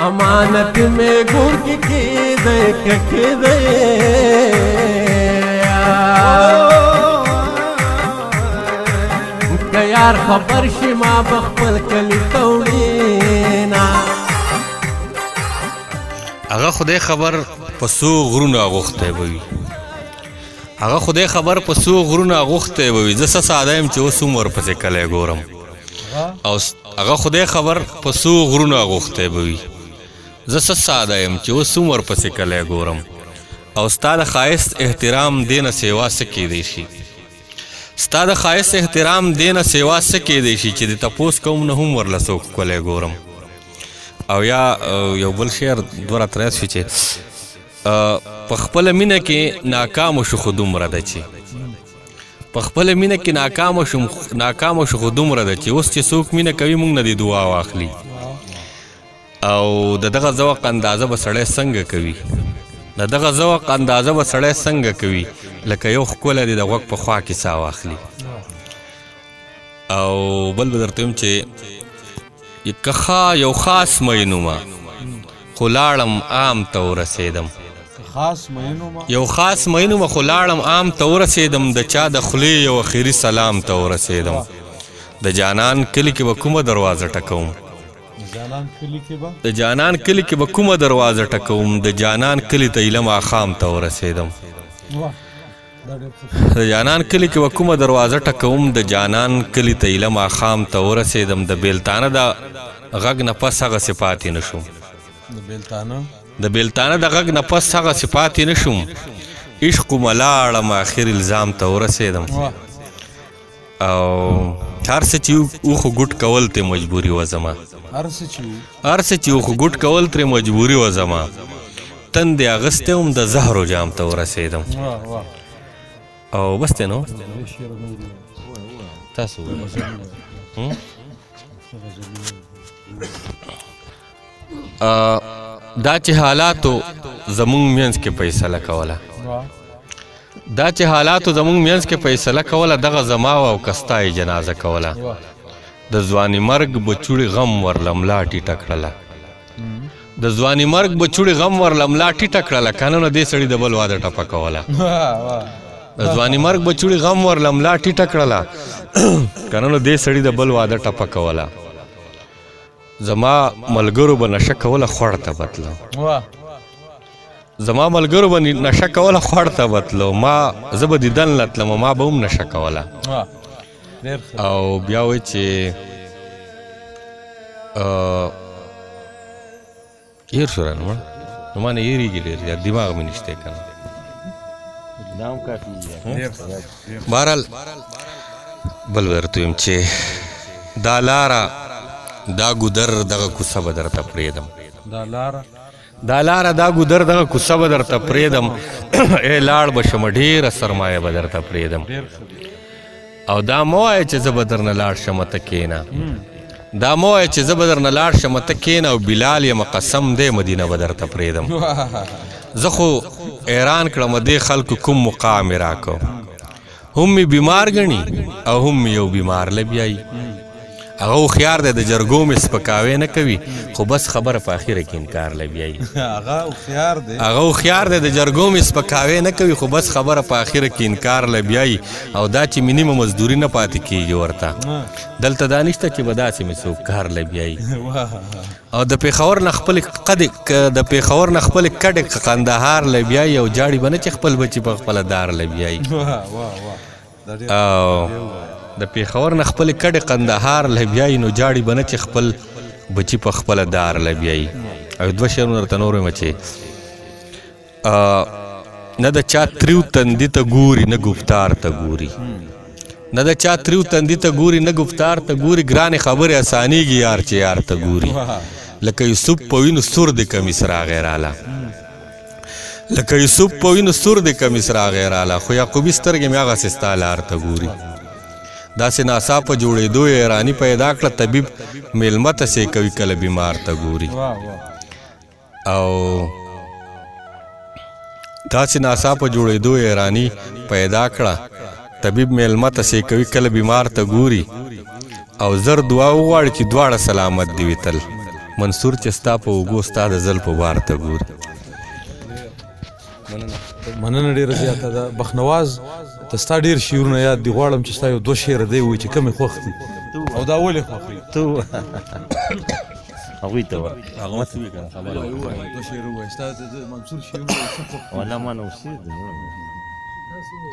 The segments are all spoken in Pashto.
امانت میں گور کی دے که یار خبر شي ما بخپل کلی توړینا هغه خدای خبر پسو غرونه غوخته وي هغه خدای خبر پسو غرونه غوخته وي زه ساده يم چې اوس عمر پسې کلی ګورم او هغه خدای خبر پسو غرونه غوخته وي زه ساده يم چې اوس عمر پسې کلی ګورم او ستا د ښایست احترام دې نه سیوا څه کیدی شي ستا د ښایست احترام دې نه سیوا څه کیدی شي چې د تپوس کوم نه هم ورله څوک ښکلی ګورم او یا یو بل شعر دوه راته رایاد شو چې په خپله مینه کې ناکامه شو خو دومره ده چې په خپله مینه کې ناکامه شو خو دومره ده چې اوس چې څوک مینه کوي موږ نه دې دعا واخلي او د دغه ذوق اندازه به سړی څنګه کوي د دغه ذوق اندازه به سړی څنګه کوي لکه یو ښکلی دی د غوږ په خوا کې ساه واخلي او بل به درته ویم چې یو خاص مینومه خو لاړم عام ته ورسېدم یو خاص مینومه خو لاړم عام ته ورسېدم د چا د خولې یو اخري سلام ته ورسېدم د جانان کلي کې به کومه دروازه ټکوم د جانان کلي کې به کومه دروازه ټکوم د جانان کلي ته ایله ماښام ته ورسېدم د جانان کلي کې به کومه دروازه ټکوم د جانان کلي ته ایله ماښام ته ورسېدم د بیلتانه د غږ نه پس هغسې پاتې نه شوم د بیلتانه د غږ نه پس هغسې پاتې نه شوم عشق ومه لاړم آخر الزام ته ورسېدم او هر څه چې وخو ګوټ کول ترې مجبوري وه زما هر څه چې وخو ګوټ کول ترې مجبوري وه زما تندې اغستی وم د زهرو جام ته ورسېدم او بس دی نو تاسو دا چې حالاتو زمونږ منځ کې فیصله کوله دا چې حالاتو زمونږ منځ کې فیصله کوله دغه زما او کستا یې جنازه کوله د ځواني مرګ بچوړي غم ورله ملا ټیټه کړله د ځواني مرګ بچوړي غم ورله ملا ټیټه کړله که نه نو دې سړي د بل واده ټپه کوله د ځواني مرګ بچوړي غم ورله ملا ټیټه کړله که نه نو دې سړي د بل واده ټپه کوله زما ملګرو به نشه کوله خوړ ته بتلو زما ملګرو به نشه کوله خوړ ته بتلو ما زه به دیدن لتلم ما به هم نشه کوله او بیا وایي چې هیر شو رانه مړه نو ما نه هېرېږي ډېر زیات دماغ مې نشتی که نه بهرحال بل درته ویم چې دا لاره دا ګودر دغه کوڅه به درته پرېږدم دا لاره دا ګودر دغه کوڅه به درته پرېږدم ای لاړ به شمه ډېره سرمایه به درته پرېږدم او دا مه وایه چې زه به درنه لاړ شمه ته کښېنه دا مه وایه چې زه به درنه لاړ شمه ته کښېنه او بلال یم قسم دی مدینه به درته پرېږدم زه خو حیران کړم دې خلکو کوم مقام یې راکړو هم مې بیمار ګڼي او هم مې یو بیمار له بیایي هغه هوښیار دی د جرګو مې سپکاوی نه کوي خو بس خبره په اخره کې انکار له بیایي هغه هوښیار دی د جرګو مې سپکاوی نه کوي خو بس خبره په اخره کې انکار له بیایي او دا چې مې نیمه مزدوري نه پاتې کېږي ورته دلته دا نشته چې به داسې مې څوک کار له بیایي او د پېښور نه خپلې کډې قندهار له بیایي او جاړي به نه چې خپل بچي په خپله دار له بیایي او د پېښور نه خپلې کډې قندهار له بیایي نو جاړي به نه چې خپل بچي په خپله دار له بیایي او دوه شعرونه درته نور وایم چې نه د چا تریو تندي ته ګوري نه ګفتار ته ګوري نه د چا تریو تندي ته ګوري نه ګفتار ته ګوري ګرانې خبرې اسانېږي یار چې یار ته ګوري لکه یوسف په وینو سور د کمیس راغی راله لکه یوسف په وینو سور د کمیس راغی راله خو یعقوبي سترګې مې هغسې ستا لار ته ګوري داسې ناڅاپه جوړېدو یې ایراني پیدا کړه طبیب میلمه ته سې کوي کله بیمار ته ګوري او داسې ناڅاپه جوړېدو یې ایراني پیدا کړه طبیب میلمه ته سې کوي کله بیمار ته ګوري او زر دعا وغواړي چې دواړه سلامت دي وي تل منصور چې ستا په اوږو ستا د زلفو بار ته ګوري. مننه ډېره زیاته ده. بخنواز ته ستا ډېر شعرونه یاد دي، غواړم چې ستا یو دوه شعره دی ووایي چې کومې خوښ دي او دا ولې خوښوي؟ ته هغوی ته وایه دوه شعر ووایه. ستا د منصور شعرونه څه خوښ دي؟ والله ما نه اوسېږي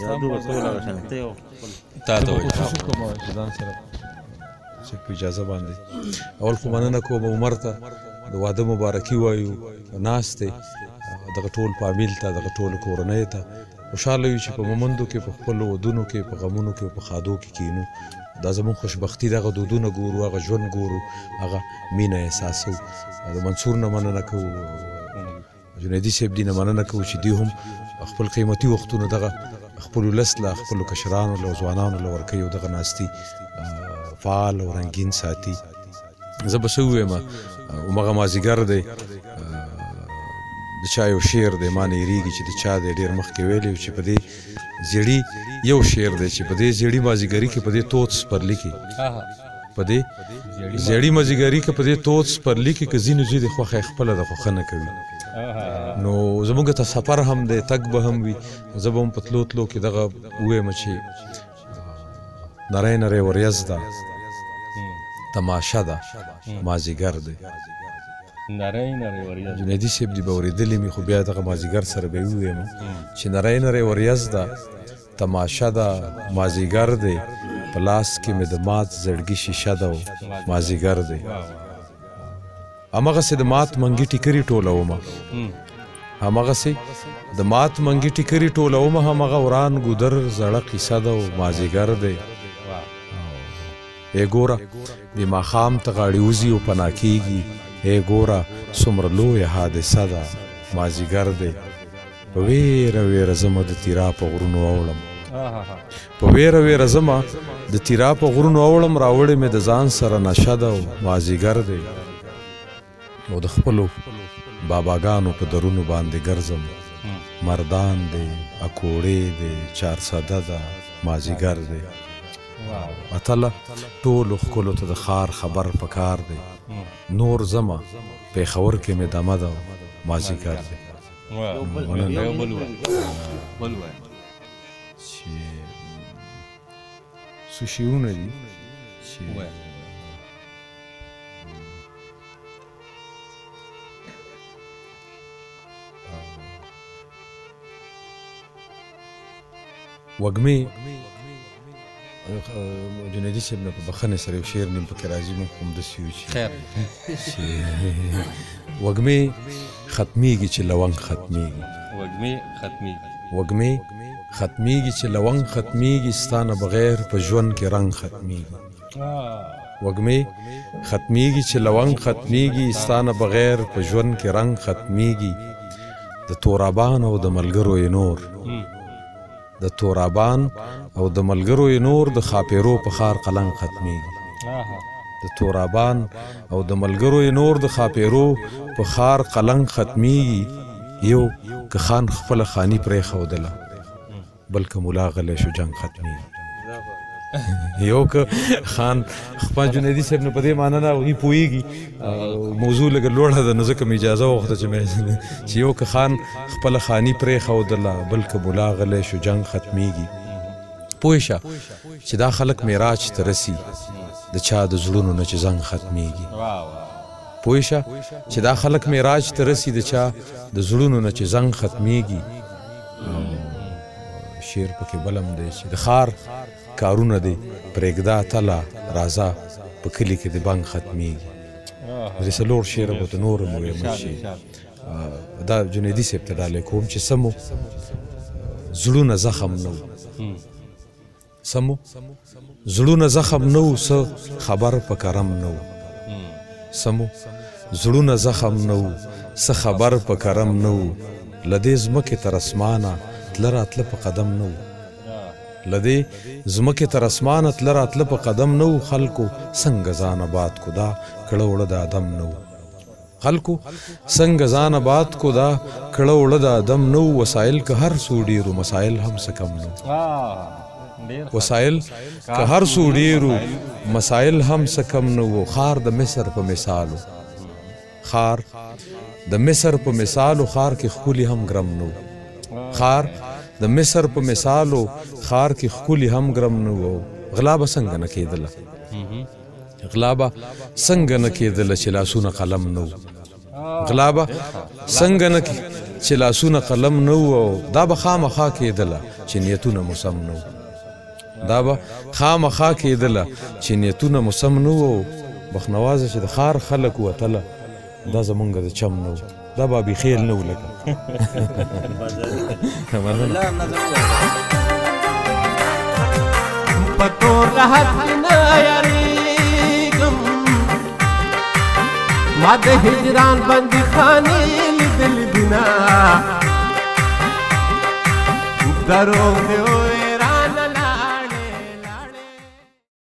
یادو به ټول هغه شان ته یو تا ته وایي. کوشش وکړم چې ځان سره چې په اجازه باندې اول خو مننه کوم عمر ته، د واده مبارکي وایو، ناست دی دغه ټول فامیل ته، دغه ټولو کورنۍ ته. خوشحاله یو چې په مومندو کې، په خپلو ودونو کې، په غمونو کې او په ښادو کې کینو. دا زموږ خوشبختي، دغه دودونه ګورو، هغه ژوند ګورو، هغه مینه احساسو. د منصور نه مننه کوو، جنیدي صاحب دي نه مننه کوو چې دوی هم خپل قیمتي وختونه دغه خپلو ولس له، خپلو کشرانو له، ځوانانو له ورکوي او دغه ناستي فعال او رنګین ساتي. زه به څه ووایم، همغه مازدیګر دی، د چا یو شعر دی ما نه هېرېږي چې د چا دی، ډېر مخکې ویلی چې په دې زیړي یو شعر دی چې په دې زیړي مازدیګري کې، په دې تود سپرلي کې، په دې زیړي مازدیګري کې، په دې تود سپرلي کې که ځینو زوی د خوښه یې خپله د خوښه نه کوي. نو زموږ ته سفر هم دی، تګ به هم وي. زه به هم په تلو تلو کې دغه ووایم چې نری نری وریځ ده، تماشه ده، مازدیګر دی. جنیدي صاحب دي به اورېدلي مې، خو بیا دغه مازدیګر سره به یې ووایم چې نری نری وریځ ده، تماشه ده، مازدیګر دی، په لاس کې مې د مات زړګي شیشه ده، مازدیګر دی. همغسې د مات منګي ټیکري ټولومه، همغسې د مات منګي ټیکري ټولومه، همغه وران ګودر زړه قیصه ده، مازدیګر دی. ای ګوره د ماښام ته غاړې وځي او پناه کېږي، ای ګوره څومره لویه حادثه ده، مازدیګر دی. په ویره ویره زمه د تیرا په غرونو اوړم، په ویره ویره زمه د تیرا په غرونو اوړم، راوړې مې د ځان سره نشه ده، مازدیګر دی. او د خپلو باباګانو په درونو باندې ګرځم، مردان دی، اکوړې دی، چارسده ده، مازدیګر دی. اتله ټولو ښکلو ته د ښار خبر پکار دی، نور زمه پېښور کې مې دمه ده، مازدیګر دی. چې څو شعرونه دي چې وږمې جنیدي صاحب نه په بخښنې سره یو شعر نیم پکې راځي، موږ همداسې یو چې وږمې ختمیږي چې لونګ ختمیږي، وږمې ختمیږي چې لونګ ختمیږي، ستا نه بغیر په ژوند کې رنګ ختمیږي. وږمې ختمیږي چې لونګ ختمیږي، ستا نه بغیر په ژوند کې رنګ ختمیږي. د تورابان او د ملګرو یې نور، د تورابان او د ملګرو یې نور، د خاپیرو په ښار قلنګ ختمیږي. د تورابان او د ملګرو یې نور، د خاپیرو په ښار قلنګ ختمیږي. یو که خان خپله خاني پرېښودله، بل که ملا غلی شو جنګ ختمیږي. یو که خان خپل جنیدي صاحب نه په دې معنی نه هغوی پوهېږي، موضوع لږه لوړه ده، نو ځکه مې اجازه وغوښته چې یو که خان خپله خاني پرېښودله، بل که ملا غلی شو جنګ ختمیږي. پوه شه چې دا خلک معراج ته رسي، د چا د زړونو نه چې زنګ ختمیږي. پوه شه چې دا خلک معراج ته رسي، د چا د زړونو نه چې زنګ ختمیږي. شعر پکې بلم دی چې د ښار کارونه دی پرېږده تله، راځه په کلي کې د بنګ ختمیږي. درې څلور شعره به ورته نور هم ووایم چې دا جنیدي صاحب ته ډالۍ کوم چې څه مو زړونه زخم نه و، څه مو زړونه زخم نه و، څه خبر په کرم نه و، څه مو زړونه زخم نه و، څه خبر په کرم نه و. له دې ځمکې تر اسمانه تله راتله په قدم نه و، له دې ځمکې تر اسمانه تله راتله په قدم نه و. خلکو څنګه ځان آباد کو، دا کړه وړه د ادم نه و. خلکو څنګه ځان آباد کو، دا کړه وړه د ادم نه و. وسایل که هر څو ډېرو، مسایل هم څه کم نه و. وسایل که هر څو ډېرو، مسایل هم څه کم نه و. ښار د مصر په مثالو، خار د مصر په مثالو خار کې ښکلي هم ګرم نو خار د مصر په مثالو خار کې ښکلي هم ګرم نو غلا به څنګه نه کېدله غلا به څنګه نه کېدله چې لاسونه قلم نو غلا به څنګه نه چې لاسونه قلم نه او دا به خامخا کېدله چې نیتونه مو سم نه دا به خامخا کېدله چې نیتونه مو سم نه او بخنوازه چې د ښار خلک وتله دا زمونږ د چم نه دا به بېخیل نه و لکه په تور راحت کې نه یارېږم ما د هجران بندي خانې لیدلې دي نه دروغ دی